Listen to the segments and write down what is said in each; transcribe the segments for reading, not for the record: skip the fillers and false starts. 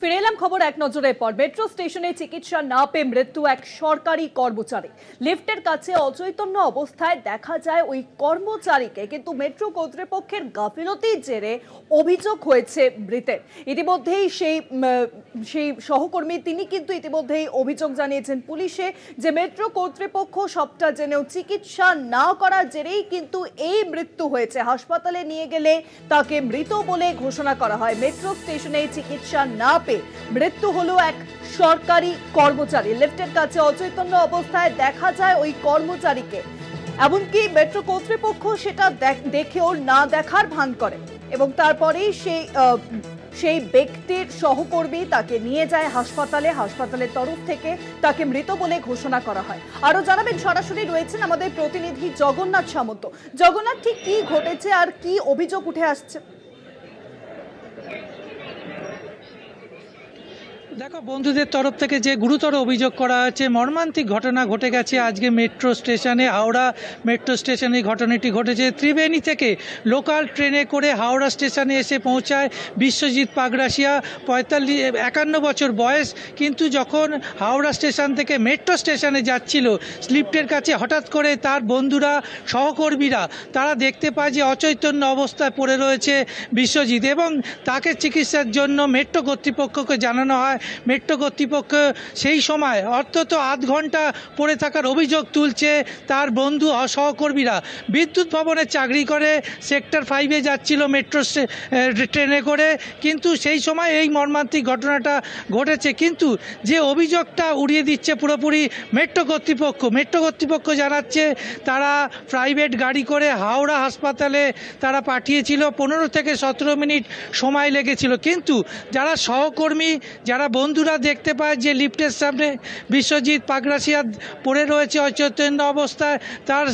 ফিরে এলাম খবর এক নজরের পর। মেট্রো স্টেশনে চিকিৎসা না পেয়ে মৃত্যু এক সরকারি কর্মচারী। লিফটের কাছে অচৈতন্য অবস্থায় দেখা যায় ওই কর্মচারীকে, কিন্তু মেট্রো কর্তৃপক্ষের গাফিলতির জেরে অভিযোগ হয়েছে মৃতের। ইতিমধ্যেই সেই সহকর্মী তিনি কিন্তু ইতিমধ্যেই অভিযোগ জানিয়েছেন পুলিশে যে মেট্রো কর্তৃপক্ষ সবটা জেনেও চিকিৎসা না করার জেরেই কিন্তু এই মৃত্যু হয়েছে। হাসপাতালে নিয়ে গেলে তাকে মৃত বলে ঘোষণা করা হয়। মেট্রো স্টেশনে চিকিৎসা না পেয়ে মৃত্যু হলো এক সরকারি কর্মচারী। লিফটের কাছে অচৈতন্য অবস্থায় দেখা যায় ওই কর্মচারীকে, এমনকি মেট্রো কর্তৃপক্ষ সেটা দেখেও না দেখার ভান করে এবং তারপরেই সেই ব্যক্তির সহকর্মী তাকে নিয়ে যায় হাসপাতালে। হাসপাতালের তরফ থেকে তাকে মৃত বলে ঘোষণা করা হয়। আরো জানাবেন, সরাসরি রয়েছেন আমাদের প্রতিনিধি জগন্নাথ সামন্ত। জগন্নাথ, ঠিক কি ঘটেছে আর কি অভিযোগ উঠে আসছে? দেখো, বন্ধুদের তরফ থেকে যে গুরুতর অভিযোগ করা হয়েছে, মর্মান্তিক ঘটনা ঘটে গেছে আজকে মেট্রো স্টেশনে। হাওড়া মেট্রো স্টেশনে ঘটনাটি ঘটেছে। ত্রিবেণী থেকে লোকাল ট্রেনে করে হাওড়া স্টেশনে এসে পৌঁছায় বিশ্বজিৎ পাগরাশিয়া, 51 বছর বয়স। কিন্তু যখন হাওড়া স্টেশন থেকে মেট্রো স্টেশনে যাচ্ছিল, লিফটের কাছে হঠাৎ করে তার বন্ধুরা, সহকর্মীরা তারা দেখতে পায় যে অচৈতন্য অবস্থায় পড়ে রয়েছে বিশ্বজিৎ, এবং তাকে চিকিৎসার জন্য মেট্রো কর্তৃপক্ষকে জানানো হয়। মেট্রো কর্তৃপক্ষ সেই সময় অন্তত আধ ঘন্টা পড়ে থাকার অভিযোগ তুলছে তার বন্ধু সহকর্মীরা। বিদ্যুৎ ভবনে চাকরি করে সেক্টর 5-এ যাচ্ছিল মেট্রো ট্রেনে করে, কিন্তু সেই সময় এই মর্মান্তিক ঘটনাটা ঘটেছে। কিন্তু যে অভিযোগটা উড়িয়ে দিচ্ছে পুরোপুরি মেট্রো কর্তৃপক্ষ জানাচ্ছে তারা প্রাইভেট গাড়ি করে হাওড়া হাসপাতালে তারা পাঠিয়েছিল। 15 থেকে 17 মিনিট সময় লেগেছিল। কিন্তু যারা সহকর্মী, যারা বন্ধুরা দেখতে পায় যে লিফটের সামনে বিশ্বজিৎ পাগরাশিয়া পড়ে রয়েছে অচৈতন্য অবস্থায়, তার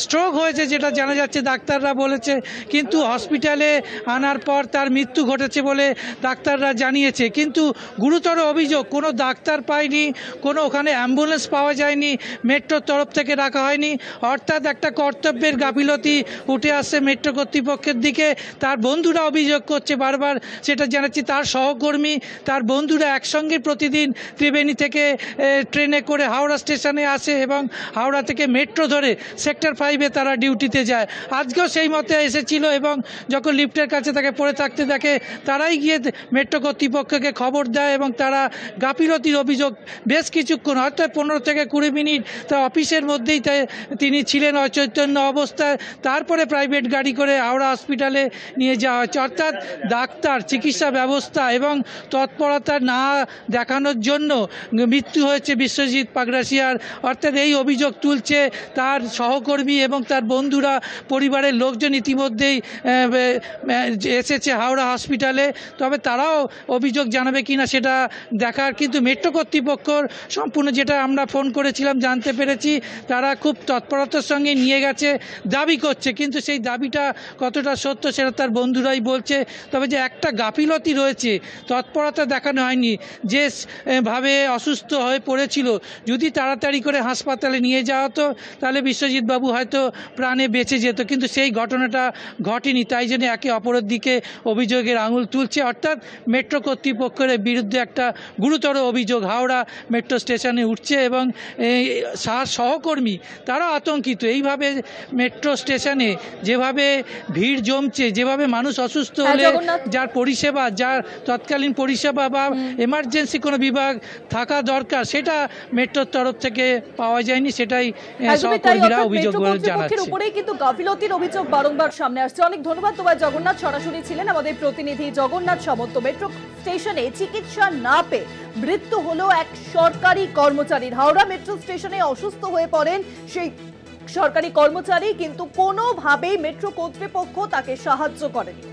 স্ট্রোক হয়েছে যেটা জানা যাচ্ছে, ডাক্তাররা বলেছে। কিন্তু হসপিটালে আনার পর তার মৃত্যু ঘটেছে বলে ডাক্তাররা জানিয়েছে। কিন্তু গুরুতর অভিযোগ, কোনো ডাক্তার পায়নি, কোনো ওখানে অ্যাম্বুলেন্স পাওয়া যায়নি, মেট্রোর তরফ থেকে রাখা হয়নি। অর্থাৎ একটা কর্তব্যের গাফিলতি উঠে আসছে মেট্রো কর্তৃপক্ষের দিকে। তার বন্ধুরা অভিযোগ করছে বারবার, সেটা জানাচ্ছি। তার সহকর্মী, তার বন্ধুরা একসঙ্গে প্রতিদিন ত্রিবেণী থেকে ট্রেনে করে হাওড়া স্টেশনে আসে এবং হাওড়া থেকে মেট্রো ধরে সেক্টর 5-এ তারা ডিউটিতে যায়। আজকেও সেই মতে এসেছিল এবং যখন লিফটের কাছে তাকে পড়ে থাকতে দেখে, তারাই গিয়ে মেট্রো কর্তৃপক্ষকে খবর দেয় এবং তারা গাফিলতির অভিযোগ বেশ কিছুক্ষণ, অর্থাৎ 15 থেকে 20 মিনিট তার অফিসের মধ্যেই তিনি ছিলেন অচৈতন্য অবস্থায়। তারপরে প্রাইভেট গাড়ি করে হাওড়া হসপিটালে নিয়ে যাওয়া হচ্ছে। অর্থাৎ ডাক্তার, চিকিৎসা ব্যবস্থা এবং তৎপরতা না দেখানোর জন্য মৃত্যু হয়েছে বিশ্বজিৎ পাগরাশিয়ার। অর্থাৎ এই অভিযোগ তুলছে তার সহকর্মী এবং তার বন্ধুরা। পরিবারের লোকজন ইতিমধ্যেই এসেছে হাওড়া হসপিটালে, তবে তারাও অভিযোগ জানাবে কিনা সেটা দেখার। কিন্তু মেট্রো কর্তৃপক্ষর সম্পূর্ণ, যেটা আমরা ফোন করেছিলাম জানতে পেরেছি, তারা খুব তৎপরতার সঙ্গে নিয়ে গেছে, দাবি করছে। কিন্তু সেই দাবিটা কতটা সত্য সেটা তার বন্ধুরাই বলছে। তবে যে একটা গাফিলতি রয়েছে, তৎপরতা দেখানো হয়নি। যে ভাবে অসুস্থ হয়ে পড়েছিল, যদি তাড়াতাড়ি করে হাসপাতালে নিয়ে যাওয়া হতো তাহলে বিশ্বজিৎ বাবু হয়তো প্রাণে বেঁচে যেত, কিন্তু সেই ঘটনাটা ঘটেনি। তাই জন্য একে অপরের দিকে অভিযোগের আঙুল তুলছে। অর্থাৎ মেট্রো কর্তৃপক্ষের বিরুদ্ধে একটা গুরুতর অভিযোগ হাওড়া মেট্রো স্টেশনে উঠছে এবং সহকর্মী তারা আতঙ্কিত। এইভাবে মেট্রো স্টেশনে যেভাবে ভিড় জমছে, যেভাবে মানুষ অসুস্থ হলে যার পরিষেবা, যার তৎকালীন পরিষেবা বা এমার্জেন্সি কোনো বিভাগ থাকা দরকার, সেটা মেট্রোর তরফ থেকে পাওয়া যায়নি। সেটাই সহকর্মীরা অভিযোগ জানাচ্ছে। উপরেই কিন্তু গাফিলতির অভিযোগ বারংবার সামনে আসছে। অনেক ধন্যবাদ তোমার জগন্নাথ। সরাসরি ছিলেন আমাদের প্রতিনিধি জগন্নাথ সামন্ত। মেট্রো স্টেশনে চিকিৎসা না পেয়ে মৃত্যু হলো এক সরকারি কর্মচারীর। হাওড়া মেট্রো স্টেশনে অসুস্থ হয়ে পড়েন সেই সরকারি কর্মচারী, কিন্তু কোনোভাবেই মেট্রো কর্তৃপক্ষ তাকে সাহায্য করেনি।